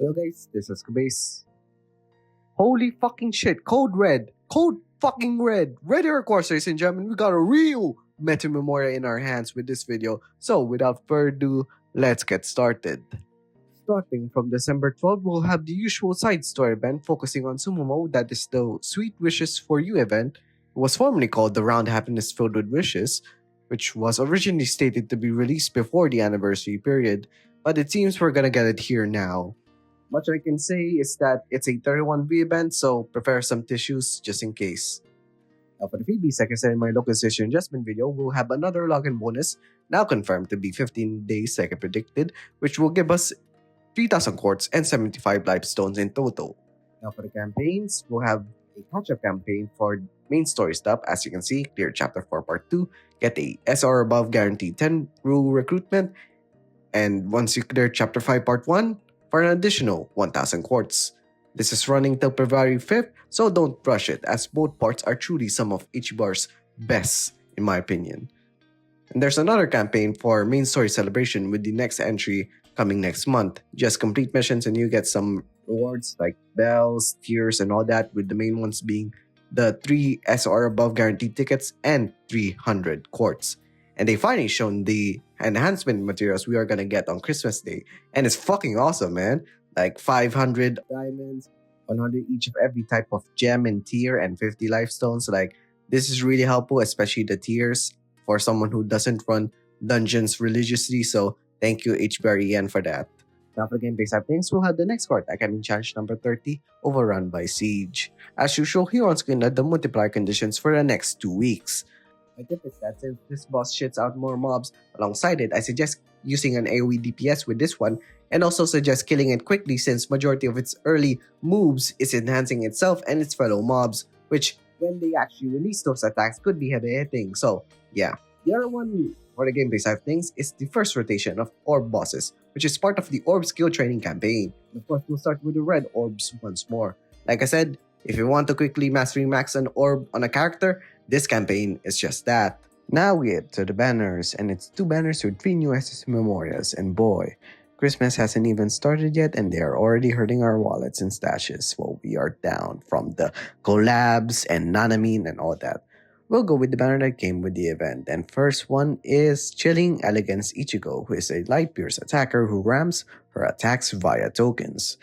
Hello guys, this is Kabase. Holy fucking shit, code red! Code fucking red! Ready or course, ladies and gentlemen, we got a real meta memoria in our hands with this video. So without further ado, let's get started. Starting from December 12th, we'll have the usual side story event focusing on Sumomo, that is the Sweet Wishes for You event. It was formerly called the Round Happiness Filled with Wishes, which was originally stated to be released before the anniversary period, but it seems we're gonna get it here now. Much I can say is that it's a 31V event, so prepare some tissues just in case. Now for the freebies, like I said in my localization adjustment video, we'll have another login bonus, now confirmed to be 15 days like I predicted, which will give us 3,000 quartz and 75 life stones in total. Now for the campaigns, we'll have a catch-up campaign for main story stuff. As you can see, clear chapter 4 part 2, get a SR above guaranteed 10 rule recruitment, and once you clear chapter 5 part 1, for an additional 1,000 quartz. This is running till February 5th, so don't rush it, as both parts are truly some of Ichibar's best, in my opinion. And there's another campaign for main story celebration with the next entry coming next month. Just complete missions and you get some rewards like bells, tiers, and all that, with the main ones being the 3 SR above guaranteed tickets and 300 quartz. And they finally shown the enhancement materials we are gonna get on Christmas Day. And it's fucking awesome, man. Like 500 diamonds, 100 each of every type of gem and tier, and 50 life stones. Like, this is really helpful, especially the tiers, for someone who doesn't run dungeons religiously. So thank you HBREN for that. Now for the gameplay side of things, we'll have the next card, Academy Challenge number 30, Overrun by Siege. As usual, here on screen are the multiplier conditions for the next 2 weeks. My tip is that since this boss shits out more mobs alongside it, I suggest using an AoE DPS with this one, and also suggest killing it quickly since majority of its early moves is enhancing itself and its fellow mobs, which when they actually release those attacks could be heavy hitting. So yeah. The other one for the gameplay side of things is the first rotation of orb bosses, which is part of the orb skill training campaign. And of course, we'll start with the red orbs once more. Like I said, if you want to quickly mastery max an orb on a character, this campaign is just that. Now we get to the banners, and it's 2 banners with 3 new SS Memorias, and boy, Christmas hasn't even started yet and they are already hurting our wallets and stashes while we are down from the collabs and Nanamine and all that. We'll go with the banner that came with the event, and first one is Chilling Elegance Ichigo, who is a light pierce attacker who rams her attacks via tokens.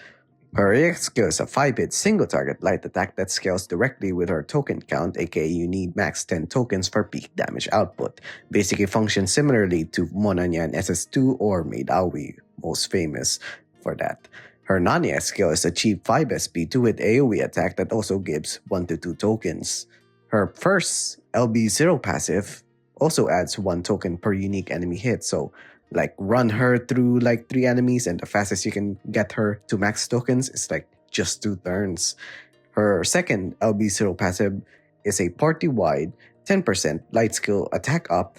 Her EX skill is a 5-hit single target light attack that scales directly with her token count, aka you need max 10 tokens for peak damage output. Basically functions similarly to Monanyan SS2 or Maid Aoi, most famous for that. Her non-EX skill is a cheap 5 SP 2-hit AoE attack that also gives 1 to 2 tokens. Her first LB0 passive also adds 1 token per unique enemy hit, so like run her through like 3 enemies and the fastest you can get her to max tokens is like just 2 turns. Her second LB0 passive is a party-wide 10% light skill attack up,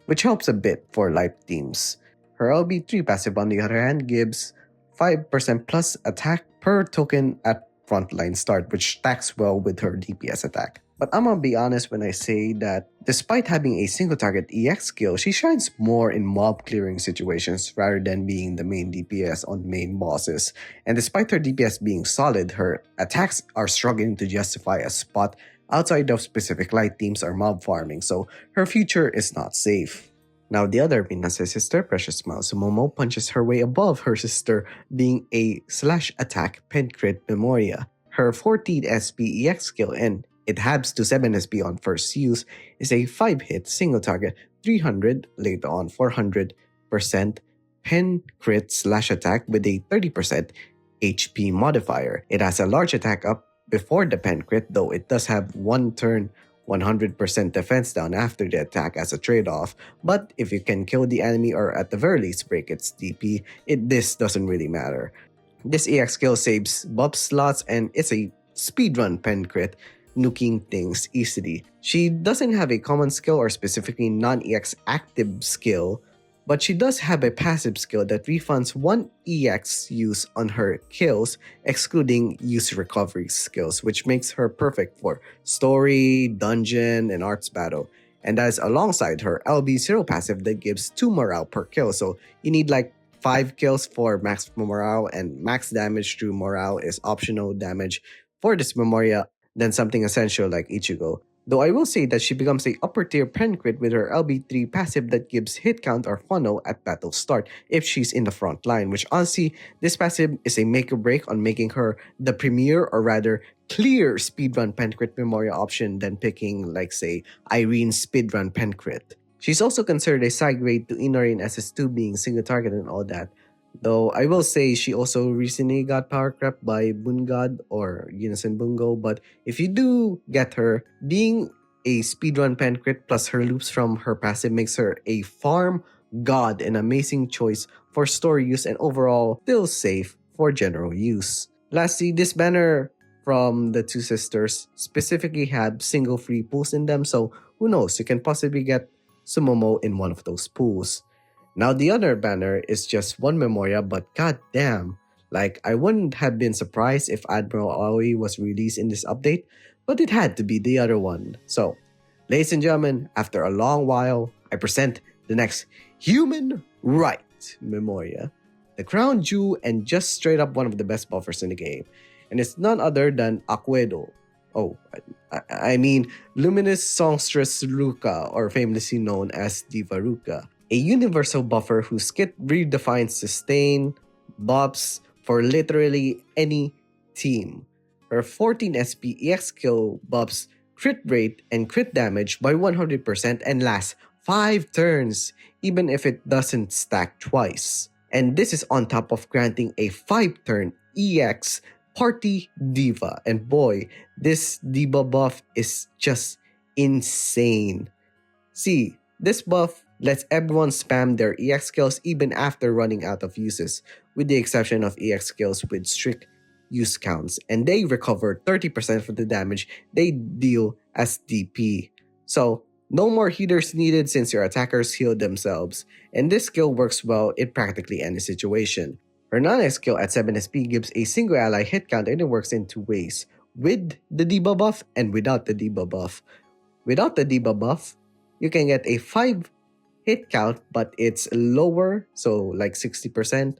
which helps a bit for light teams. Her LB3 passive on the other hand gives 5% plus attack per token at frontline start, which stacks well with her DPS attack. But I'm gonna be honest when I say that despite having a single target EX skill, she shines more in mob clearing situations rather than being the main DPS on main bosses. And despite her DPS being solid, her attacks are struggling to justify a spot outside of specific light teams or mob farming, so her future is not safe. Now the other Minase sister, Precious Smile Sumomo, punches her way above her sister, being a slash attack pen crit Memoria. Her 14 SP EX skill, and it halves to 7 SP on first use, is a 5-hit single target 300, later on 400% pen crit slash attack with a 30% HP modifier. It has a large attack up before the pen crit, though it does have 1 turn 100% defense down after the attack as a trade-off, but if you can kill the enemy or at the very least break its DP, this doesn't really matter. This EX skill saves buff slots and it's a speedrun pen crit, nuking things easily. She doesn't have a common skill or specifically non-EX active skill, but she does have a passive skill that refunds 1 EX use on her kills, excluding use recovery skills, which makes her perfect for story, dungeon, and arts battle. And that is alongside her LB0 passive that gives 2 morale per kill, so you need like 5 kills for max morale, and max damage through morale is optional damage for this Memoria than something essential like Ichigo. Though I will say that she becomes a upper tier pen crit with her LB3 passive that gives hit count or funnel at battle start if she's in the front line, which honestly, this passive is a make or break on making her the premier or rather clear speedrun pen crit Memoria option than picking like say Irene's speedrun pen crit. She's also considered a side grade to Inori in SS2 being single target and all that. Though I will say she also recently got power crept by Bungad or Unison Bungo, but if you do get her, being a speedrun pen crit plus her loops from her passive makes her a farm god and amazing choice for story use and overall still safe for general use. Lastly, this banner from the two sisters specifically had single free pools in them, so who knows, you can possibly get Sumomo in one of those pools. Now the other banner is just one Memoria, but goddamn, like I wouldn't have been surprised if Admiral Aoi was released in this update, but it had to be the other one. So, ladies and gentlemen, after a long while, I present the next human right Memoria, the crown jewel and just straight up one of the best buffers in the game, and it's none other than Aquedo. Oh, I mean Luminous Songstress Ruka, or famously known as Diva Ruka, a universal buffer whose kit redefines sustain buffs for literally any team. Her 14 SP EX skill buffs crit rate and crit damage by 100% and lasts 5 turns, even if it doesn't stack twice. And this is on top of granting a 5-turn EX Party Diva, and boy, this Diva buff is just insane. See, this buff lets everyone spam their EX skills even after running out of uses, with the exception of EX skills with strict use counts, and they recover 30% of the damage they deal as DP. So, no more healers needed since your attackers heal themselves, and this skill works well in practically any situation. Her non-X skill at 7 SP gives a single ally hit count and it works in 2 ways, with the Diva buff and without the Diva buff. Without the Diva buff, you can get a 5 hit count but it's lower, so like 60%.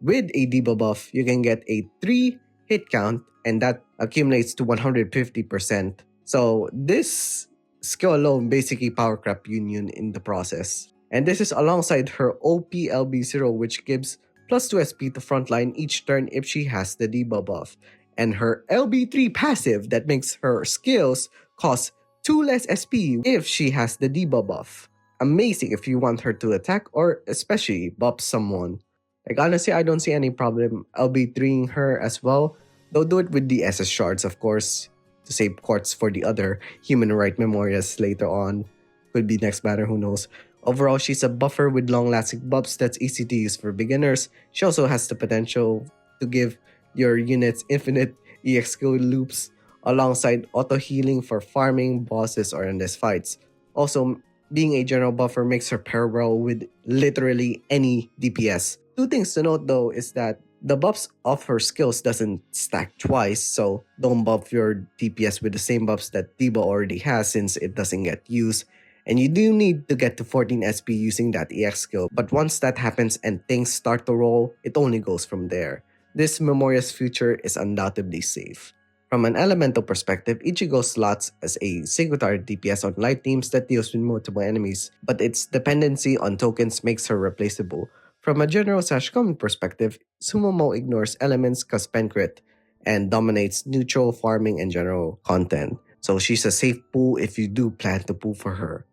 With a Diva buff, you can get a 3 hit count and that accumulates to 150%. So this skill alone basically power crap Union in the process. And this is alongside her OP LB0, which gives plus 2 SP to frontline each turn if she has the Diva buff, and her LB3 passive that makes her skills cost 2 less SP if she has the Diva buff. Amazing if you want her to attack or especially buff someone. Like honestly, I don't see any problem LB3ing her as well, though do it with the SS shards of course, to save quartz for the other human right memorias later on. Could be next banner, who knows. Overall, she's a buffer with long-lasting buffs that's easy to use for beginners. She also has the potential to give your units infinite EX skill loops alongside auto-healing for farming, bosses, or endless fights. Also, being a general buffer makes her pair well with literally any DPS. 2 things to note though is that the buffs of her skills doesn't stack twice, so don't buff your DPS with the same buffs that Diva already has since it doesn't get used. And you do need to get to 14 SP using that EX skill, but once that happens and things start to roll, it only goes from there. This Memoria's future is undoubtedly safe. From an elemental perspective, Ichigo slots as a single target DPS on light teams that deals with multiple enemies, but its dependency on tokens makes her replaceable. From a general/common perspective, Sumomo ignores elements cause pen crit and dominates neutral farming and general content. So she's a safe pool if you do plan to pool for her.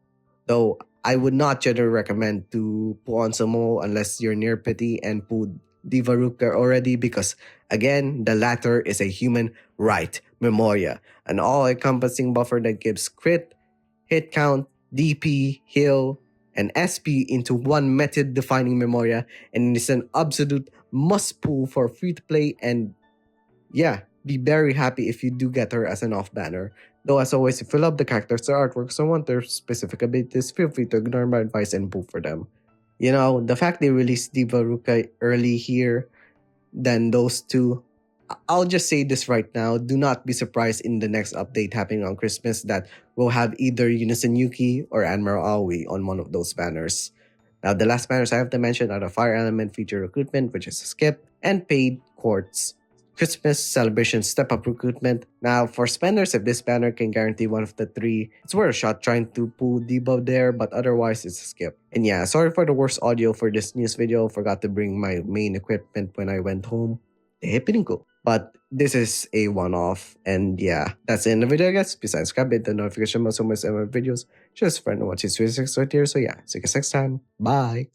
Though I would not generally recommend to pull on Sumo unless you're near pity and pull Diva Ruka already, because again, the latter is a human right Memoria, an all-encompassing buffer that gives crit, hit count, DP, heal, and SP into one method-defining Memoria, and it is an absolute must-pull for free-to-play, and yeah, be very happy if you do get her as an off-banner. Though as always, if you love the characters, their artworks, or want their specific abilities, feel free to ignore my advice and pull for them. You know, the fact they released Diva Ruka early here than those two, I'll just say this right now, do not be surprised in the next update happening on Christmas that we'll have either Unison Yuki or Admiral Aoi on one of those banners. Now, the last banners I have to mention are the Fire Element feature recruitment, which is a skip, and paid courts. Christmas celebration step up recruitment. Now, for spenders, if this banner can guarantee one of the three, it's worth a shot trying to pull Diva there, but otherwise it's a skip. And yeah, sorry for the worst audio for this news video. Forgot to bring my main equipment when I went home. Piling ko. But this is a one-off. And yeah, that's the end of the video, guys. Please subscribe, hit the notification bell so much of my videos. Just for watching 26 right here. So yeah, see you guys next time. Bye.